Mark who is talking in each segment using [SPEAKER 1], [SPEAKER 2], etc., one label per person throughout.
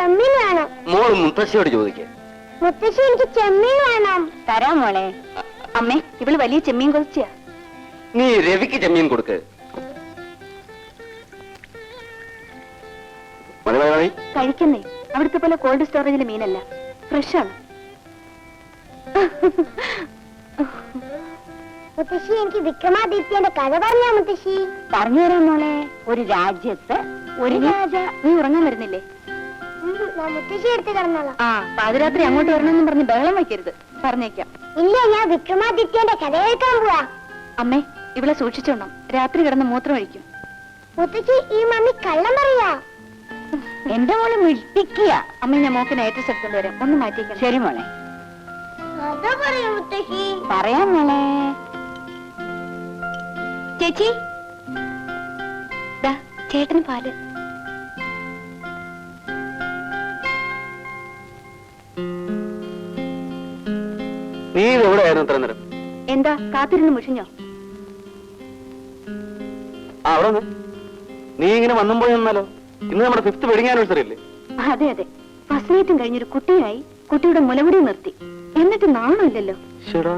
[SPEAKER 1] ചെമ്മീൻ വേണം.
[SPEAKER 2] മോൾ മുത്തശ്ശിയോട് ചോദിക്കേ.
[SPEAKER 1] മുത്തശ്ശി എനിക്ക് ചെമ്മീൻ വേണം.
[SPEAKER 3] തരാം മോളെ. അമ്മേ, ഇവള് വലിയ ചെമ്മീൻ കൊതിച്ചാ.
[SPEAKER 2] നീ രവിക്ക് ചെമ്മീൻ കൊടുക്ക്.
[SPEAKER 3] കഴിക്കുന്നേ, അവിടുത്തെ പോലെ കോൾഡ് സ്റ്റോറേജിലെ മീനല്ല, ഫ്രഷാണ്.
[SPEAKER 1] മുത്തശ്ശി എനിക്ക് വിക്രമാദിത്യന്റെ കഥ പറഞ്ഞാ മുത്തശ്ശി.
[SPEAKER 3] പറഞ്ഞു തരാം മോളെ. ഒരു രാജ്യത്ത് ഒരു രാജ. നീ ഉറങ്ങാൻ വരുന്നില്ലേ?
[SPEAKER 1] മുത്തശ്ശി എടുത്ത് കിടന്നോളാം.
[SPEAKER 3] ആ, പാതിരാത്രി അങ്ങോട്ട് വരണമെന്നും പറഞ്ഞ് ബഹളം വയ്ക്കരുത്, പറഞ്ഞേക്കാം.
[SPEAKER 1] ഇല്ല, ഞാൻ വിക്രമാദിത്യന്റെ കഥ കേൾക്കാൻ പോവാ.
[SPEAKER 3] അമ്മേ, ഇവളെ സൂക്ഷിച്ചോണം, രാത്രി കിടന്ന് മൂത്രം ഒഴിക്കും.
[SPEAKER 1] മുത്തശ്ശി, ഈ മമ്മി കള്ളം പറയാ.
[SPEAKER 3] എന്റെ മോള് മിട്ടിക്കുക. അമ്മ, ഞാൻ മോക്ക് നൈറ്റ്രസ് എടുത്തോണ്ട് വരാം, ഒന്ന് മാറ്റിക്കാം. ശരി മോളെ.
[SPEAKER 1] അതാ പറയൂ മുത്തശ്ശി.
[SPEAKER 3] പറയാം മോളെ. ചേച്ചി, ചേട്ടന് പാല്.
[SPEAKER 2] നീ എവിടെയായിരുന്നു ഇത്ര നേരം?
[SPEAKER 3] എന്താ കാത്തിരുന്ന് മുഷിഞ്ഞോ?
[SPEAKER 2] അവിടെ നീ ഇങ്ങനെ വന്നും പോയി നിന്നാലോ? ഇന്ന് നമ്മുടെ 5th വെഡിങ് ആനിവേഴ്സറി അല്ലേ?
[SPEAKER 3] അതെ അതെ, ഫസ്റ്റ് നൈറ്റും കഴിഞ്ഞൊരു കുട്ടിയായി, കുട്ടിയുടെ മുലമുടി നിർത്തി, എന്നിട്ട് നാണമില്ലല്ലോ.
[SPEAKER 2] ശടാ,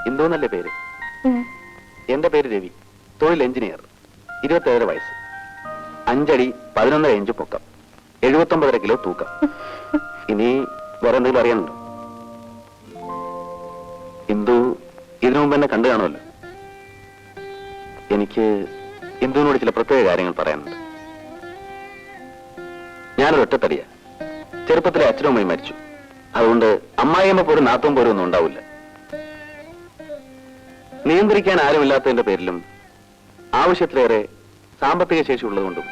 [SPEAKER 2] ഇന്ദുന്നല്ലേ പേര്? എന്റെ പേര് രവി, തൊഴിൽ എഞ്ചിനീയർ, 27 വയസ്സ്, 5 അടി 11 ഇഞ്ച് പൊക്കം, 79.5 കിലോ തൂക്കം. ഇനി വേറെ എന്തെങ്കിലും അറിയാനുണ്ടോ? ഇന്ദു ഇതിനു മുമ്പ് എന്നെ കണ്ടു കാണുമല്ലോ. എനിക്ക് ഇന്ദുവിനോട് ചില പ്രത്യേക കാര്യങ്ങൾ പറയാനുണ്ട്. ഞാനൊരു ഒറ്റത്തടിയാ. ചെറുപ്പത്തിലെ അച്ഛനും അമ്മയും മരിച്ചു. അതുകൊണ്ട് അമ്മായിയമ്മ പോലും നാത്തും പോലും ഒന്നും ഉണ്ടാവില്ല. നിയന്ത്രിക്കാൻ ആരുമില്ലാത്തതിന്റെ പേരിലും ആവശ്യത്തിലേറെ സാമ്പത്തിക ശേഷി ഉള്ളതുകൊണ്ടും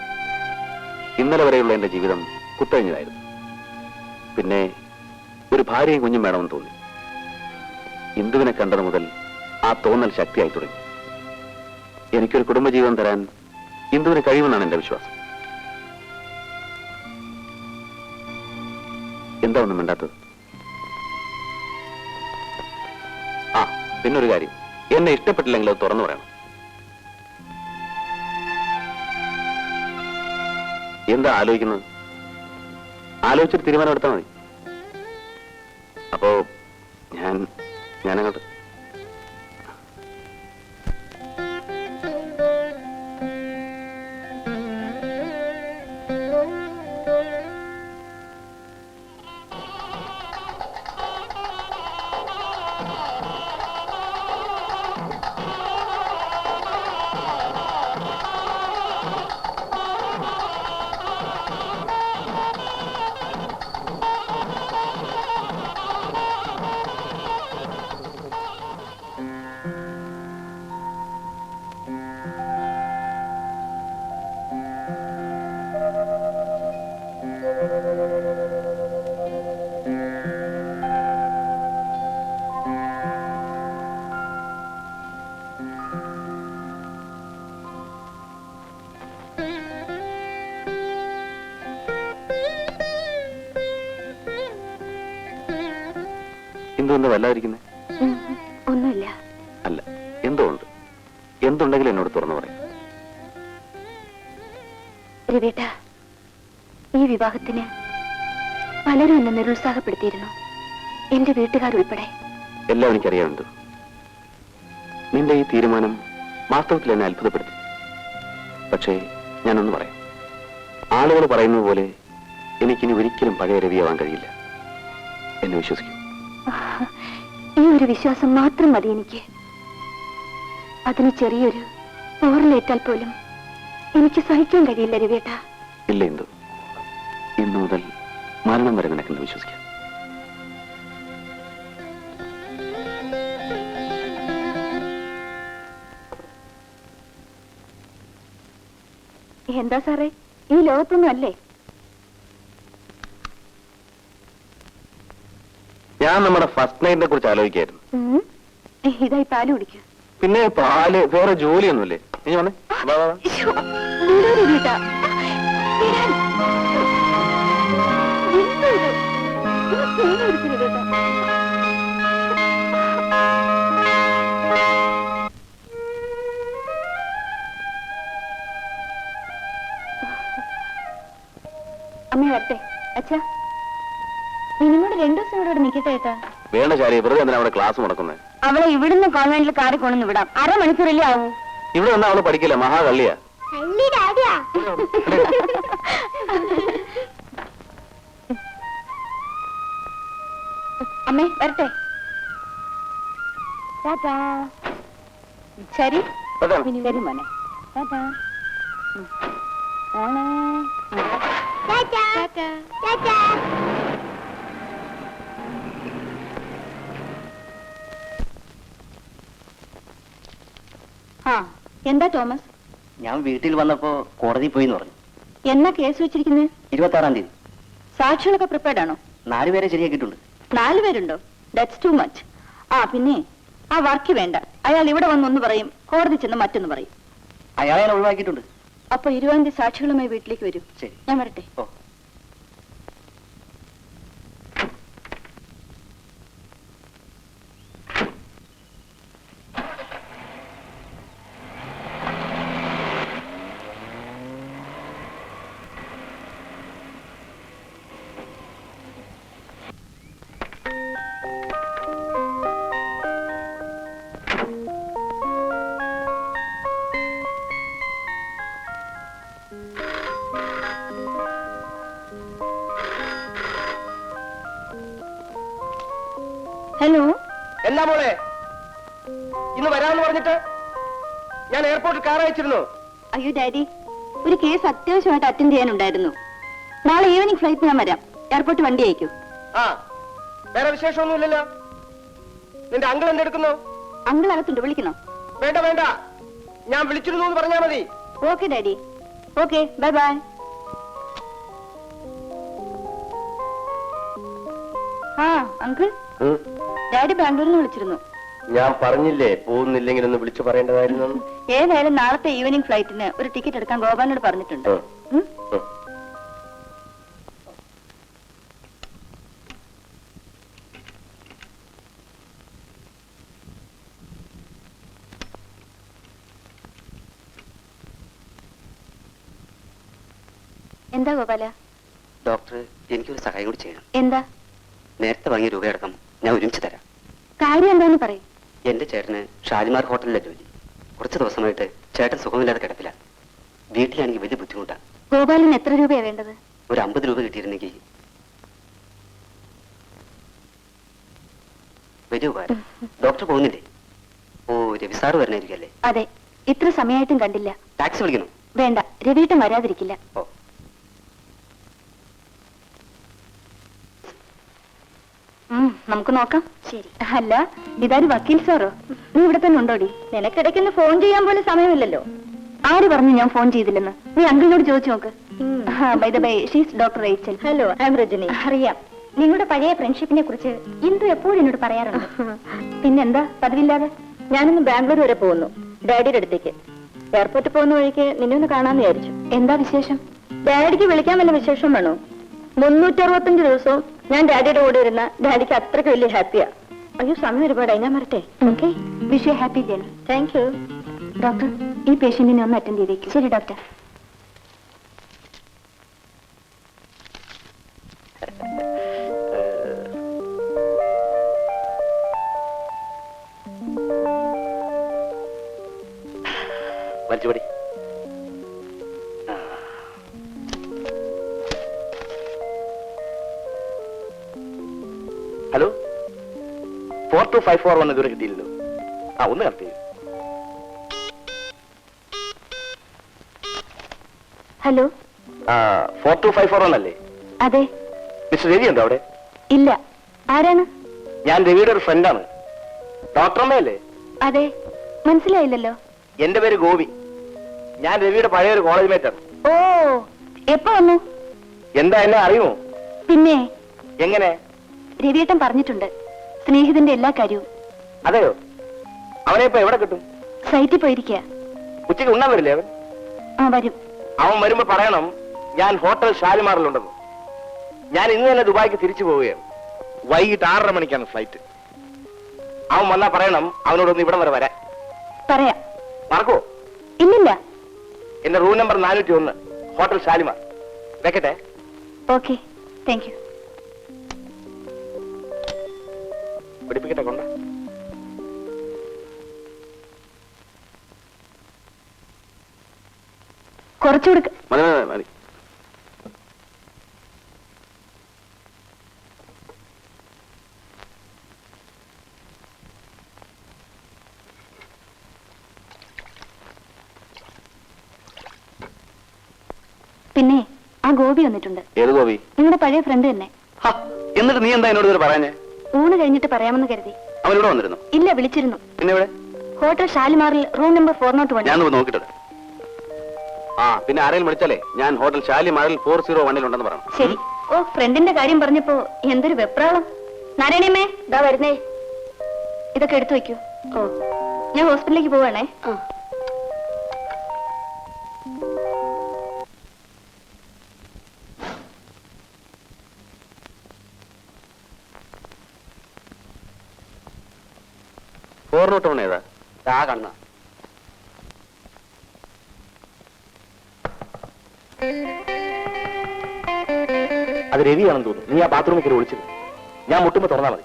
[SPEAKER 2] ഇന്നലെ വരെയുള്ള എന്റെ ജീവിതം കുത്തഴിഞ്ഞതായിരുന്നു. പിന്നെ ഒരു ഭാര്യയും കുഞ്ഞും വേണമെന്ന് തോന്നി. ഇന്ദുവിനെ കണ്ടത് മുതൽ ആ തോന്നൽ ശക്തിയായി തുടങ്ങി. എനിക്കൊരു കുടുംബജീവിതം തരാൻ ഇന്ദുവിന് കഴിയുമെന്നാണ് എന്റെ വിശ്വാസം. എന്താ ഒന്നും മിണ്ടാത്തത്? ആ, പിന്നൊരു കാര്യം, എന്നെ ഇഷ്ടപ്പെട്ടില്ലെങ്കിൽ അത് തുറന്നു പറയണം. എന്താ ആലോചിക്കുന്നത്? ആലോചിച്ചിട്ട് തീരുമാനം എടുത്താൽ മതി. അപ്പോ ഞാനങ്ങോട്ട്. എന്തുകൊണ്ട് വല്ലാതിരിക്കുന്നേ?
[SPEAKER 3] ഒന്നുമില്ല.
[SPEAKER 2] അല്ല, എന്തോ ഉണ്ട്. എന്തുണ്ടെങ്കിലും എന്നോട് തുറന്നു പറയാം.
[SPEAKER 3] രവിയേട്ടാ, ഈ വിവാഹത്തിന് പലരും എന്നെ നിരുത്സാഹപ്പെടുത്തിയിരുന്നു, എന്റെ വീട്ടുകാരുൾപ്പെടെ.
[SPEAKER 2] എല്ലാം എനിക്കറിയാമുണ്ട്. നിന്റെ ഈ തീരുമാനം വാസ്തവത്തിൽ എന്നെ അത്ഭുതപ്പെടുത്തി. പക്ഷേ ഞാനൊന്ന് പറയാം. ആളുകൾ പറയുന്നത് പോലെ എനിക്കിനി ഒരിക്കലും പഴയ രവിയാവാൻ കഴിയില്ല. എന്നെ വിശ്വസിക്കും.
[SPEAKER 3] ഈ ഒരു വിശ്വാസം മാത്രം മതി എനിക്ക്. അതിന് ചെറിയൊരു പോറിലേറ്റാൽ പോലും എനിക്ക് സഹിക്കാൻ കഴിയില്ല രവിയേട്ടാ.
[SPEAKER 2] ഇല്ല ഇന്ദു, ഇന്നു മുതൽ മരണം വരെ നിനക്കെന്ന് വിശ്വസിക്കാം.
[SPEAKER 3] എന്താ സാറേ, ഈ ലോകത്തൊന്നും അല്ലേ?
[SPEAKER 2] ഞാൻ നമ്മുടെ ഫസ്റ്റ് നൈറ്റിനെ കുറിച്ച് ആലോചിക്കായിരുന്നു.
[SPEAKER 3] ഇതായി പാല് കുടിക്കൂ.
[SPEAKER 2] പിന്നെ പാല് വേറെ ജോലിയൊന്നുമില്ലേ? നീ വന്നേ. വാ, വാ, വാ.
[SPEAKER 3] അമ്മ വരട്ടെ. അച്ഛാ, നിന്നോട് 2 ദിവസം ഇവിടെ നിൽക്കട്ടെ ഏട്ടാ.
[SPEAKER 2] വേണ്ട ശാരി, വെറുതെ എന്തിനാ അവിടെ ക്ലാസ് മുടക്കുന്നത്?
[SPEAKER 3] അവളെ ഇവിടുന്ന് കോൺവെന്റിൽ കാറി കൊണ്ടു വിടാം. 1/2 മണിക്കൂറല്ലേ ആവൂ.
[SPEAKER 2] ഇവിടെ വന്നാ അവള് പഠിക്കില്ല, മഹാകള്ളിയാ.
[SPEAKER 3] അമ്മേ വരട്ടെ. ശരി ശരി മോനെ. ആ, എന്താ തോമസ്?
[SPEAKER 4] ഞാൻ വീട്ടിൽ വന്നപ്പോ കോടതി പോയി പറഞ്ഞു.
[SPEAKER 3] എന്നാ കേസ് വെച്ചിരിക്കുന്നത്?
[SPEAKER 4] 26-ാം തീയതി.
[SPEAKER 3] സാക്ഷികളൊക്കെ പ്രിപ്പയർഡ് ആണോ?
[SPEAKER 4] 4 പേരെ ശരിയാക്കിയിട്ടുണ്ട്.
[SPEAKER 3] 4 പേരുണ്ടോ? That's too much. ആ പിന്നെ ആ വർക്ക് വേണ്ട. അയാൾ ഇവിടെ വന്നൊന്ന് പറയും, കോടതി ചെന്ന് മറ്റൊന്ന് പറയും.
[SPEAKER 4] അയാളെ ഞാൻ ഒഴിവാക്കിയിട്ടുണ്ട്.
[SPEAKER 3] അപ്പൊ 20-ാം തീയതി സാക്ഷികളുമായി വീട്ടിലേക്ക് വരും.
[SPEAKER 4] ശരി,
[SPEAKER 3] ഞാൻ വരട്ടെ.
[SPEAKER 4] ഓ.
[SPEAKER 3] ഹലോ.
[SPEAKER 5] എന്താ മോളെ ഇന്ന് വരാമെന്ന് പറഞ്ഞിട്ട്? ഞാൻ എയർപോർട്ടിൽ കാർ അയച്ചിരുന്നു.
[SPEAKER 3] അയ്യോ ഡാഡി, ഒരു കേസ് അത്യാവശ്യമായിട്ട് അറ്റൻഡ് ചെയ്യാനുണ്ടായിരുന്നു. നാളെ ഈവനിങ് ഫ്ലൈറ്റ് ഞാൻ വരാം. എയർപോർട്ട് വണ്ടി അയക്കൂ.
[SPEAKER 5] ആ, വേറെ വിശേഷമൊന്നുമില്ലല്ലോ. നിന്റെ അങ്കിൾ എന്തെടുക്കുന്നു?
[SPEAKER 3] അങ്കിൾ അകത്തുണ്ട്, വിളിക്കണോ?
[SPEAKER 5] വേണ്ട വേണ്ട, ഞാൻ വിളിച്ചിരുന്നു എന്ന് പറഞ്ഞാൽ മതി.
[SPEAKER 3] Okay daddy. Okay, bye bye. ആ അങ്കിൾ, ഡാഡി ബാംഗ്ലൂരിൽ നിന്ന് വിളിച്ചിരുന്നു.
[SPEAKER 5] ഞാൻ പറഞ്ഞില്ലേ പോകുന്നില്ലെങ്കിൽ ഒന്ന് വിളിച്ചു പറയേണ്ടതായിരുന്നു.
[SPEAKER 3] ഏതായാലും നാളത്തെ ഈവനിങ് ഫ്ലൈറ്റിന് ഒരു ടിക്കറ്റ് എടുക്കാൻ ഗോപാലിനോട് പറഞ്ഞിട്ടുണ്ട്. ഉം? എന്താ ഗോപാല?
[SPEAKER 4] ഡോക്ടർ, എനിക്കൊരു സഹായം കൂടി ചെയ്യണം.
[SPEAKER 3] എന്താ?
[SPEAKER 4] നേരത്തെ വാങ്ങിയ രൂപയടക്കം ഞാൻ ഒരുമിച്ച് തരാം.
[SPEAKER 3] കാര്യം എന്താന്ന് പറയും.
[SPEAKER 4] എന്റെ ചേട്ടന് ഷാലിമാർ ഹോട്ടലിലെ ജോലി. കുറച്ച് ദിവസമായിട്ട് ചേട്ടൻ സുഖമില്ലാതെ കിടപ്പിലാണ്. വീട്ടിലാണെങ്കിൽ വലിയ ബുദ്ധിമുട്ടാണ്.
[SPEAKER 3] ഗോപാലിന് എത്ര രൂപയാ വേണ്ടത്?
[SPEAKER 4] ഒരു 50 രൂപ കിട്ടിയിരുന്നെങ്കിൽ വലിയ ഉപകാരം. ഡോക്ടർ പോകുന്നില്ലേ? ഓ, രവി സാറ് വരണായിരിക്കല്ലേ?
[SPEAKER 3] അതെ, ഇത്ര സമയമായിട്ടും കണ്ടില്ല.
[SPEAKER 4] ടാക്സി വിളിക്കണം?
[SPEAKER 3] വേണ്ട, രവിയേട്ടൻ വരാതിരിക്കില്ല.
[SPEAKER 4] ഓ.
[SPEAKER 3] നമുക്ക് നോക്കാം. ശരി. അല്ല, ഇതാര് വക്കീൽ സാറോ? നീ ഇവിടെ തന്നെ ഉണ്ടോടി? നിനക്കിടയ്ക്കൊന്ന് ഫോൺ ചെയ്യാൻ പോലും സമയമില്ലല്ലോ. ആര് പറഞ്ഞു ഞാൻ ഫോൺ ചെയ്തില്ലെന്ന്? നീ അങ്കിളിനോട് ചോദിച്ചു നോക്ക്. By the by, she's doctor Rachel. Hello, I am Rajani. അറിയാം. നിങ്ങളുടെ പഴയ ഫ്രണ്ട്ഷിപ്പിനെ കുറിച്ച് ഇന്ദു എപ്പോഴും എന്നോട് പറയാറുണ്ട്. പിന്നെന്താ പതിവില്ലാതെ? ഞാനിന്ന് ബാംഗ്ലൂർ വരെ പോകുന്നു, ഡാഡിയുടെ അടുത്തേക്ക്. എയർപോർട്ടിൽ പോകുന്ന വഴിക്ക് നിന്നെ ഒന്ന് കാണാന്ന് വിചാരിച്ചു. എന്താ വിശേഷം? ഡാഡിക്ക് വിളിക്കാൻ വല്ല വിശേഷം വേണോ? 365 ദിവസവും ഞാൻ ഡാഡിയുടെ കൂടെ ഇരുന്ന ഡാഡിക്ക് അത്രയ്ക്ക് വലിയ ഹാപ്പിയാ. അയ്യോ, സമയം ഒരുപാടായി, ഞാൻ വരട്ടെ. Okay, wish you happy journey. Thank you. Doctor, ഈ പേഷ്യന്റിനെ ഒന്ന് അറ്റൻഡ് ചെയ്തേക്കും. ശരി ഡോക്ടർ.
[SPEAKER 4] വലിച്ചുപടി.
[SPEAKER 5] ഹലോ, 4254 ഇതുവരെ കിട്ടിയില്ലല്ലോ. ആ, ഒന്ന് കറക്റ്റ് ചെയ്യും.
[SPEAKER 3] ഹലോ.
[SPEAKER 5] 4254 അല്ലേ?
[SPEAKER 3] അതെ.
[SPEAKER 5] മിസ്റ്റർ രവി ഉണ്ടോ അവിടെ?
[SPEAKER 3] ഇല്ല. ആരാണ്?
[SPEAKER 5] ഞാൻ രവിയുടെ ഒരു ഫ്രണ്ടാണ്. ഡോക്ടറമ്മയല്ലേ?
[SPEAKER 3] അതെ, മനസ്സിലായില്ലല്ലോ.
[SPEAKER 5] എന്റെ പേര് ഗോപി. ഞാൻ രവിയുടെ പഴയൊരു കോളേജ് മേറ്റാണ്.
[SPEAKER 3] ഓ, എപ്പോ വന്നു?
[SPEAKER 5] എന്താ, എന്നെ അറിയുമോ?
[SPEAKER 3] പിന്നെ
[SPEAKER 5] എങ്ങനെ?
[SPEAKER 3] രവിയേട്ടൻ പറഞ്ഞിട്ടുണ്ട്. സ്നേഹിതന്റെ എല്ലാ കാര്യവും.
[SPEAKER 5] അതെയോ? അവനെ ഇപ്പൊ എവിടെ കിട്ടും?
[SPEAKER 3] സൈറ്റിൽ പോയിരിക്കുക.
[SPEAKER 5] ഉച്ചയ്ക്ക് ഉണ്ണാൻ വരില്ലേ അവൻ?
[SPEAKER 3] ആ വരും.
[SPEAKER 5] അവൻ വരുമ്പോ പറയണം ഞാൻ ഹോട്ടൽ ഷാലിമാറിലുണ്ടെന്ന്. ഞാൻ ഇന്ന് തന്നെ ദുബായിക്ക് തിരിച്ചു പോവുകയാണ്. വൈകിട്ട് 6:30 മണിക്കാണ് ഫ്ലൈറ്റ്. അവൻ വന്നാ പറയണം അവനോടൊന്ന് ഇവിടം വരെ വരാൻ.
[SPEAKER 3] പറയാം.
[SPEAKER 5] മറക്കോ?
[SPEAKER 3] ഇല്ലില്ല.
[SPEAKER 5] എന്റെ റൂം നമ്പർ 401, ഹോട്ടൽ ഷാലിമാർ. വെക്കട്ടെ.
[SPEAKER 3] Okay, thank you.
[SPEAKER 5] പിടിപ്പിക്കട്ടെ കൊണ്ട.
[SPEAKER 3] കുറച്ചു കൊടുക്ക.
[SPEAKER 2] മതി മതി മതി.
[SPEAKER 3] പിന്നെ ആ ഗോപി വന്നിട്ടുണ്ട്.
[SPEAKER 2] ഏത് ഗോപി?
[SPEAKER 3] നിങ്ങളുടെ പഴയ ഫ്രണ്ട് തന്നെ.
[SPEAKER 2] ഹ, എന്നിട്ട് നീ എന്താ എന്നോട് ഇതുവരെ പറയാഞ്ഞേ?
[SPEAKER 3] ഊണ് കഴിഞ്ഞിട്ട് പറയാമെന്ന് കരുതി.
[SPEAKER 2] അവനിവിടെ വന്നിരുന്നു?
[SPEAKER 3] ഇല്ല, വിളിച്ചിരുന്നു.
[SPEAKER 2] പിന്നെ ഇവിടെ
[SPEAKER 3] ഹോട്ടൽ ഷാലിമാറിൽ റൂം നമ്പർ 401.
[SPEAKER 2] ഞാൻ നോക്കിട്ടത്. ആ പിന്നെ ആരെങ്കിലും വിളിച്ചാലേ ഞാൻ ഹോട്ടൽ ഷാലിമാറിൽ 401 ഉണ്ടെന്ന് പറയണം.
[SPEAKER 3] ശരി. ഓ, ഫ്രണ്ടിന്റെ കാര്യം പറഞ്ഞപ്പോ എന്തൊരു വെപ്രാളം. നാരായണിയമ്മേ, ദാ വരുന്നേ. ഇതൊക്കെ എടുത്തു വെക്കൂ. ഓ, ഞാൻ ഹോസ്പിറ്റലിലേക്ക് പോവാണേ.
[SPEAKER 2] ഫോർനോട്ട് ഏതാ?
[SPEAKER 4] ആ കണ്ണ.
[SPEAKER 5] അത് രവിയാണെന്ന് തോന്നുന്നു. നീ ആ ബാത്റൂമിൽ കയറി ഒളിച്ചത്. ഞാൻ മുട്ടുമ്പോ തുറന്നാ മതി.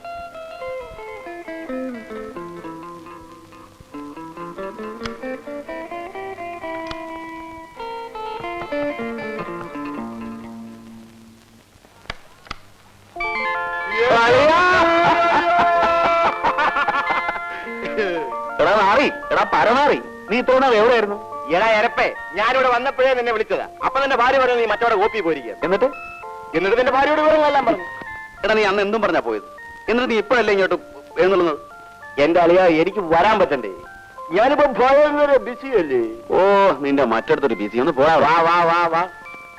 [SPEAKER 2] എടാ നാറി, എടാ പരനാറി, നീ ഇത്തവണ എവിടെയായിരുന്നു?
[SPEAKER 5] എടാ എരപ്പേ, ഞാനിവിടെ വന്നപ്പോഴേ നിന്നെ വിളിച്ചതാ. അപ്പൊ നിന്റെ ഭാര്യ പറഞ്ഞു നീ മറ്റവിടെ കോപ്പി പോയിരിക്കുക.
[SPEAKER 2] എന്നിട്ട്
[SPEAKER 5] നിന്റെ ഭാര്യയോട് വിവരങ്ങളെല്ലാം പറഞ്ഞു.
[SPEAKER 2] എടാ നീ അന്ന് എന്തും പറഞ്ഞാ പോയത്? എന്നിട്ട് നീ ഇപ്പോഴല്ലേ ഇങ്ങോട്ട് എഴുന്നള്ളുന്നത്?
[SPEAKER 5] എന്റെ അളിയ, എനിക്ക് വരാൻ പറ്റണ്ടേ? ഞാനിപ്പോ ഭയങ്കര ബിസിയല്ലേ.
[SPEAKER 2] ഓ, നിന്റെ മറ്റടുത്തൊരു ബിസി. ഒന്ന് പോയാ
[SPEAKER 5] വാ വാ വാ വാ,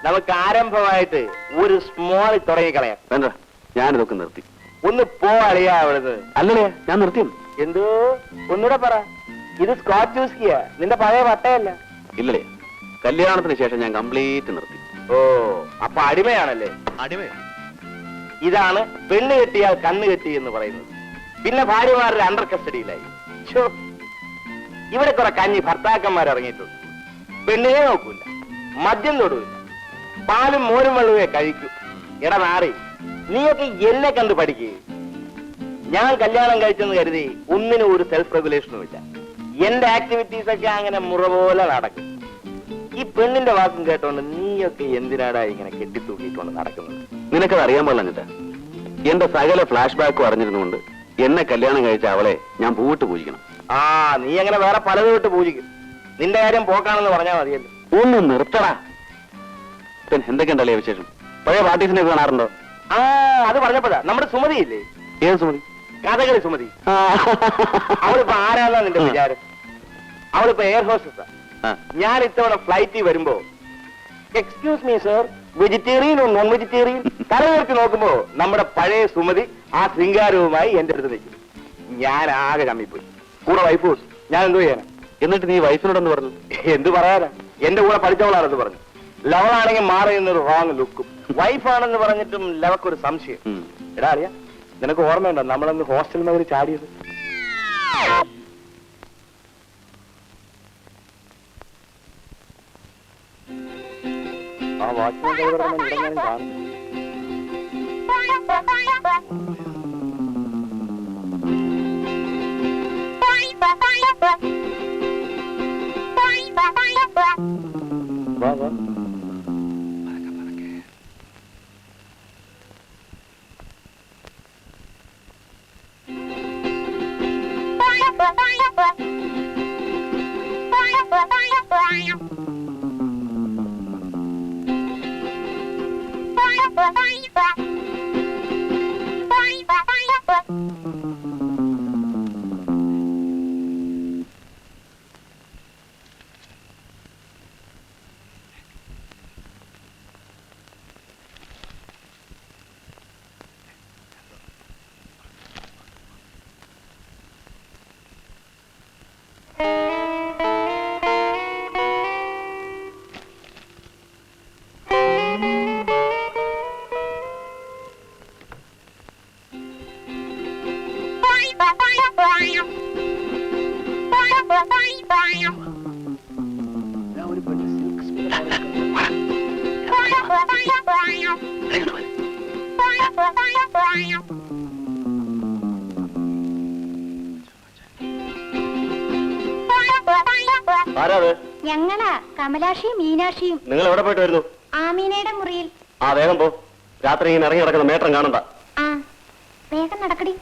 [SPEAKER 5] നമുക്ക് ആരംഭമായിട്ട് ഒരു സ്മോൾ തുടങ്ങിക്കളയാം.
[SPEAKER 2] വേണ്ട, ഞാനിതൊക്കെ നിർത്തി.
[SPEAKER 5] ഒന്ന് പോ അളിയാ അവിടുന്ന്.
[SPEAKER 2] അല്ലല്ലേ, ഞാൻ നിർത്തിയെന്ന്.
[SPEAKER 5] എന്തോ ഒന്നുകൂടെ പറ. ഇത് സ്കോച്ച് വിസ്കിയാ, നിന്റെ പഴയ വട്ടയല്ല.
[SPEAKER 2] ഇല്ലല്ലേ, കല്യാണത്തിന് ശേഷം ഞാൻ കംപ്ലീറ്റ് നിർത്തി.
[SPEAKER 5] ഓ, അപ്പൊ അടിമയാണല്ലേ?
[SPEAKER 2] അടിമ.
[SPEAKER 5] ഇതാണ് പെണ്ണ് കെട്ടിയാൽ കണ്ണ് കെട്ടി എന്ന് പറയുന്നത്. പിന്നെ ഭാര്യമാരുടെ അണ്ടർ കസ്റ്റഡിയിലായി. ഛോ, ഇവിടെ കുറെ കഞ്ഞി ഭർത്താക്കന്മാർ ഇറങ്ങിയിട്ടുണ്ട്. പെണ്ണിനെ നോക്കൂല, മദ്യം തൊടൂല, പാലും മോരും വെള്ളവേ കഴിക്കൂ. എടാ നാറി, നീയൊക്കെ എന്നെ കണ്ട് പഠിക്കേ. ഞാൻ കല്യാണം കഴിച്ചെന്ന് കരുതി ഒന്നിനും ഒരു സെൽഫ് റെഗുലേഷനും ഇല്ല. എന്റെ ആക്ടിവിറ്റീസ് ഒക്കെ അങ്ങനെ മുറ പോലെ നടക്കും. ഈ പെണ്ണിന്റെ വാക്കും കേട്ടോണ്ട് നീയൊക്കെ എന്തിനാടാ ഇങ്ങനെ കെട്ടിത്തൂക്കിയിട്ടുണ്ട് നടക്കുന്നത്?
[SPEAKER 2] നിനക്കത് അറിയാൻ പാടില്ല. എന്റെ സകല ഫ്ലാഷ് ബാക്കും അറിഞ്ഞിരുന്നുകൊണ്ട് എന്നെ കല്യാണം കഴിച്ച അവളെ ഞാൻ പൂവിട്ട് പൂജിക്കണം.
[SPEAKER 5] ആ, നീ അങ്ങനെ വേറെ പലതും ഇട്ട് പൂജിക്കും. നിന്റെ കാര്യം പോക്കാണെന്ന് പറഞ്ഞാൽ മതിയല്ലോ.
[SPEAKER 2] ഒന്ന് നിർത്തടാ. പിന്നെ എന്തൊക്കെയുണ്ടല്ലേ വിശേഷം? പഴയ പാർട്ടീസിനെ കാണാറുണ്ടോ?
[SPEAKER 5] ആ, അത് പറഞ്ഞപ്പോഴാ നമ്മുടെ സുമതി ഇല്ലേ?
[SPEAKER 2] ഏത് സുമതി?
[SPEAKER 5] കഥകളി സുമതി. അവളിപ്പോ ആരാന്നാ നിന്റെ വിചാരം? അവളിപ്പോ എയർ ഹോസ്റ്റസാ. ഞാൻ ഇത്തവണ ഫ്ലൈറ്റിൽ വരുമ്പോ excuse me sir, vegetarian or non vegetarian തല ഉയർത്തി നോക്കുമ്പോ നമ്മുടെ പഴയ സുമതി ആ ശൃംഗാരവുമായി എന്റെ അടുത്ത് നിൽക്കും. ഞാൻ ആകെ കമ്മിപ്പോയി. കൂടെ വൈഫ് ഹൗസ്. ഞാൻ എന്തോ ചെയ്യാനാ?
[SPEAKER 2] എന്നിട്ട് നീ വൈഫിനോടൊന്ന് പറഞ്ഞു?
[SPEAKER 5] എന്ത് പറയാനാ, എന്റെ കൂടെ പഠിച്ചവളാണെന്ന് പറഞ്ഞു. ലവളാണെങ്കിൽ മാറിയെന്നൊരു റോങ് ലുക്കും. വൈഫാണെന്ന് പറഞ്ഞിട്ടും ലവക്കൊരു സംശയം. എടാ അറിയാ, നിനക്ക് ഓർമ്മയുണ്ടോ നമ്മളന്ന് ഹോസ്റ്റലിൽ നിന്ന് ചാടിയത്? ആ വാച്ച്മാൻ ഇടങ്ങാനും കാണും. വാ വാ. ആരാത്?
[SPEAKER 1] ഞങ്ങളാ കമലാക്ഷിയും മീനാക്ഷിയും.
[SPEAKER 5] നിങ്ങൾ എവിടെ പോയിട്ട് വരുന്നു?
[SPEAKER 1] ആമീനയുടെ മുറിയിൽ.
[SPEAKER 5] ആ വേഗം പോ. രാത്രി ഇങ്ങനെ ഇറങ്ങി നടക്കുന്ന മേട്ടം കാണണ്ട.
[SPEAKER 1] ആ വേഗം നടക്കടി.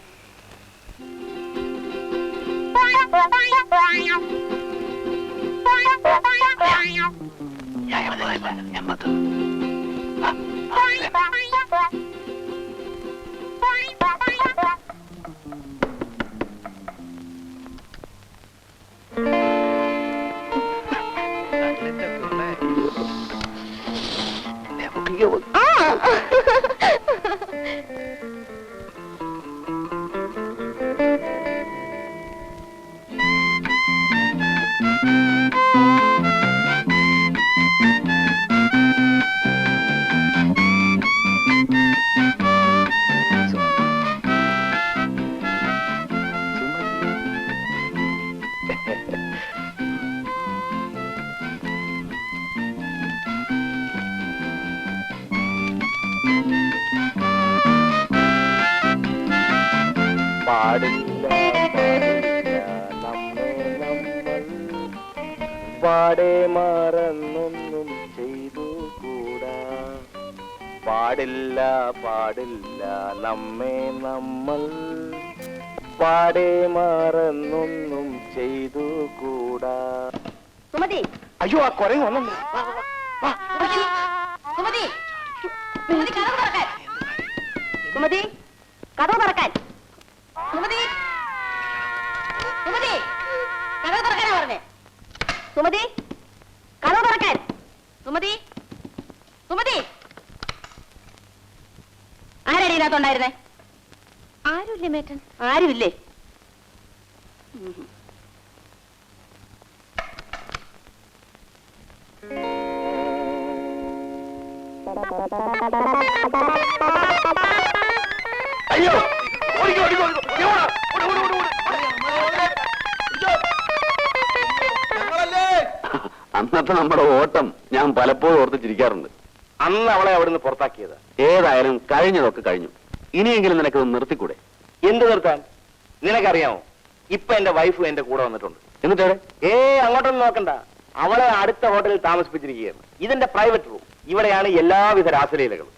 [SPEAKER 5] പാടെ മറന്നൊന്നും ചെയ്തു കൂടാ. പാടില്ല പാടില്ല നമ്മെ നമ്മൾ പാടെ മറന്നൊന്നും ചെയ്തു കൂടാ.
[SPEAKER 3] സുമതി,
[SPEAKER 5] അയ്യോ ആ കുരങ്ങ് വന്നു.
[SPEAKER 3] സുമതി, സുമതി കഥ തുറക്കാൻ. സുമതി കഥ തുറക്കാൻ. സുമതി, സുമതി കഥ തുറക്കാനാ പറഞ്ഞേ. സുമതി കഥ തുറക്കാൻ. സുമതി, സുമതി ആരാടി ഇതിനകത്തുണ്ടായിരുന്നേ?
[SPEAKER 1] ആരുമില്ലേ മേട്ടൻ?
[SPEAKER 3] ആരുമില്ലേ?
[SPEAKER 5] അയ്യോ ഓടിക്കോ, ഓടിക്കോ, ഓടിക്കോ. ഓടാ, ഓട്, ഓട്, ഓട്, ഓട്.
[SPEAKER 2] അന്നത്തെ നമ്മുടെ ഓട്ടം ഞാൻ പലപ്പോഴും ഓർത്ത് ചിരിക്കാറുണ്ട്.
[SPEAKER 5] അന്ന് അവളെ അവിടുന്ന് പുറത്താക്കിയത്.
[SPEAKER 2] ഏതായാലും കഴിഞ്ഞതൊക്കെ കഴിഞ്ഞു. ഇനിയെങ്കിലും നിനക്ക് നിർത്തിക്കൂടെ?
[SPEAKER 5] എന്ത് നിർത്താൻ? നിനക്കറിയാമോ, ഇപ്പൊ എന്റെ വൈഫ് എന്റെ കൂടെ വന്നിട്ടുണ്ട്.
[SPEAKER 2] എന്നിട്ടേ
[SPEAKER 5] അങ്ങോട്ടൊന്നും നോക്കണ്ട. അവളെ അടുത്ത ഹോട്ടലിൽ താമസിപ്പിച്ചിരിക്കുകയാണ്. ഇതെന്റെ പ്രൈവറ്റ് റൂം. ഇവിടെയാണ് എല്ലാവിധ രാസലീലകളും.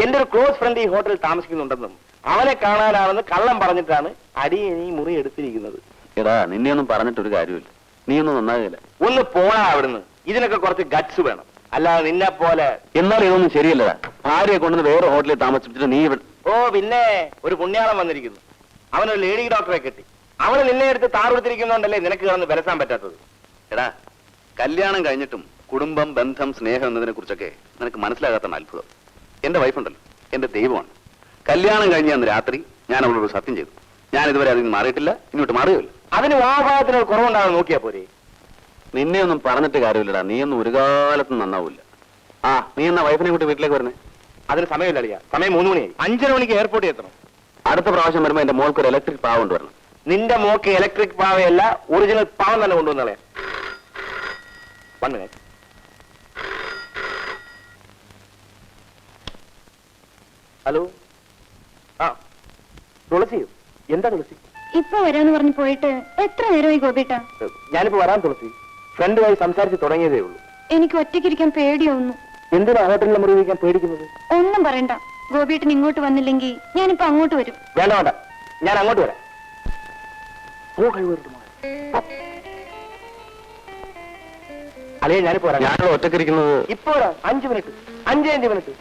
[SPEAKER 5] എന്റെ ഒരു ക്ലോസ് ഫ്രണ്ട് ഈ ഹോട്ടലിൽ താമസിക്കുന്നുണ്ടെന്നും അവനെ കാണാനാണെന്ന് കള്ളം പറഞ്ഞിട്ടാണ് അടിയൻ ഈ മുറി എടുത്തിരിക്കുന്നത്.
[SPEAKER 2] എടാ, നിന്നെ ഒന്നും പറഞ്ഞിട്ടൊരു കാര്യമില്ല. നീ ഒന്നും നന്നാകില്ല.
[SPEAKER 5] ഒന്ന് പോണാ അവിടുന്ന്. ഇതിനൊക്കെ കുറച്ച് ഗട്സ് വേണം. അല്ലാതെ നിന്നെ പോലെ.
[SPEAKER 2] എന്നാൽ ഇതൊന്നും ശരിയല്ലടാ. ഭാര്യയെ കൊണ്ടുവന്ന് വേറെ ഹോട്ടലിൽ താമസിപ്പിച്ചിട്ട് നീ
[SPEAKER 5] ഓ പിന്നെ ഒരു പുണ്യാളം വന്നിരിക്കുന്നു. അവനൊരു ലേഡി ഡോക്ടറെ കെട്ടി. അവള് നിന്നെ എടുത്ത് താറെടുത്തിരിക്കുന്നോണ്ടല്ലേ നിനക്ക് കിടന്ന് ബലസാൻ പറ്റാത്തത്.
[SPEAKER 2] എടാ, കല്യാണം കഴിഞ്ഞിട്ടും കുടുംബം, ബന്ധം, സ്നേഹം എന്നതിനെ കുറിച്ചൊക്കെ നിനക്ക് മനസ്സിലാകാത്ത അത്ഭുതം. എന്റെ വൈഫുണ്ടല്ലോ, എന്റെ ദൈവമാണ്. കല്യാണം കഴിഞ്ഞ അന്ന് രാത്രി ഞാൻ അവളോട് സത്യം ചെയ്തു. ഞാൻ ഇതുവരെ അതിൽ നിന്ന് മാറിയിട്ടില്ല, ഇങ്ങോട്ട് മാറുകയില്ല.
[SPEAKER 5] അതിന് വാഭാഗത്തിന് കുറവുണ്ടാകാൻ നോക്കിയാ പോരെ.
[SPEAKER 2] നിന്നെ ഒന്നും പറഞ്ഞിട്ട് കാര്യമില്ലടാ. നീയൊന്നും ഒരു കാലത്തും നന്നാവൂല. ആ, നീ എന്നാ വൈഫിനെ കൂട്ടി വീട്ടിലേക്ക് വരുന്നേ?
[SPEAKER 5] അതിന് സമയമില്ല അളിയാ. സമയം 3 മണിയായി. 5:30 മണിക്ക് എയർപോർട്ടിൽ എത്തണം.
[SPEAKER 2] അടുത്ത പ്രാവശ്യം വരുമ്പോ എന്റെ മോൾക്ക് ഒരു ഇലക്ട്രിക് പാവ കൊണ്ടുവരണം.
[SPEAKER 5] നിന്റെ മോക്ക് ഇലക്ട്രിക് പാവയല്ല, ഒറിജിനൽ പാവം തന്നെ കൊണ്ടുവന്നളയാ. 1 minute. ഹലോ. ആ തുളസി. എന്താ തുളസി?
[SPEAKER 3] ഇപ്പൊ വരാന്ന് പറഞ്ഞു പോയിട്ട് എത്ര നേരമായി ഗോപിട്ട?
[SPEAKER 5] ഞാനിപ്പോ വരാൻ തുളസി. ഫ്രണ്ടുമായി സംസാരിച്ച് തുടങ്ങിയതേ ഉള്ളൂ.
[SPEAKER 3] എനിക്ക് ഒറ്റയ്ക്കിരിക്കാൻ പേടിയൊന്നു.
[SPEAKER 5] എന്തിനാ ഹോട്ടലിൽ മുറി വയ്ക്കാൻ പേടിക്കുന്നത്?
[SPEAKER 3] ഒന്നും പറയണ്ട. ഗോപിയേട്ടൻ ഇങ്ങോട്ട് വന്നില്ലെങ്കിൽ ഞാനിപ്പോ അങ്ങോട്ട് വരും.
[SPEAKER 5] വേണ്ട വേണ്ട, ഞാൻ അങ്ങോട്ട് വരാം. അല്ലേ ഞാനിപ്പോ വരാം.
[SPEAKER 2] ഞാനോ ഒറ്റക്കിരിക്കുന്നത്?
[SPEAKER 5] ഇപ്പൊ വരാം. 5 മിനിറ്റ്.